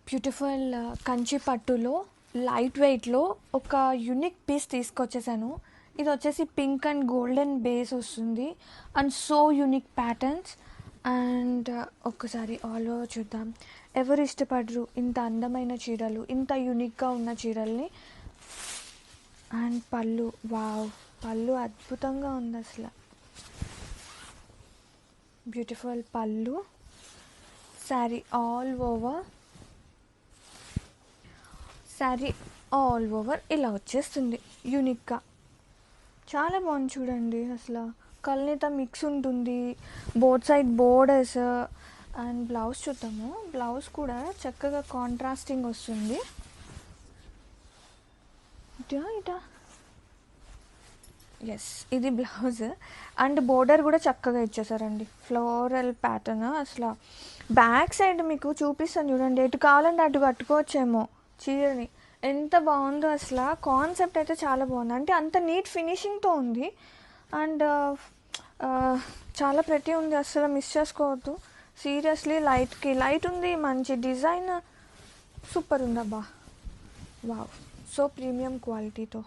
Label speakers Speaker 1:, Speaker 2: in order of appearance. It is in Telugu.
Speaker 1: బ్యూటిఫుల్ కంచి పట్టులో లైట్ వెయిట్లో ఒక యూనిక్ పీస్ తీసుకొచ్చేసాను. ఇది వచ్చేసి పింక్ అండ్ గోల్డెన్ బేస్ వస్తుంది and so unique patterns. And ఒక్కసారి ఆల్ ఓవర్ చూద్దాం. ఎవరు ఇష్టపడరు ఇంత అందమైన చీరలు, ఇంత యూనిక్గా ఉన్న చీరల్ని. అండ్ పళ్ళు, వావ్, పళ్ళు అద్భుతంగా ఉంది అసలు. బ్యూటిఫుల్ పళ్ళు, శారీ ఆల్ ఓవర్ ఇలా వచ్చేస్తుంది యూనిక్గా. చాలా బాగుంది చూడండి. అసలు కల్నేత మిక్స్ ఉంటుంది, both side borders. And blouse చూద్దాము. బ్లౌజ్ కూడా చక్కగా కాంట్రాస్టింగ్ వస్తుంది. ఇటా ఎస్, ఇది బ్లౌజ్. అండ్ బోర్డర్ కూడా చక్కగా ఇచ్చేసారండి, ఫ్లోరల్ ప్యాటర్న్. అసలు బ్యాక్ సైడ్ మీకు చూపిస్తాను చూడండి, ఎటు కావాలంటే అటు కట్టుకోవచ్చేమో చీరని. ఎంత బాగుందో అసలు. కాన్సెప్ట్ అయితే చాలా బాగుంది, అంటే అంత నీట్ ఫినిషింగ్తో ఉంది. అండ్ చాలా ప్రతి ఉంది, అసలు మిస్ చేసుకోవద్దు. సీరియస్లీ లైట్ ఉంది, మంచి డిజైన్, సూపర్ ఉంది అబ్బా. వావ్, సో ప్రీమియం క్వాలిటీతో.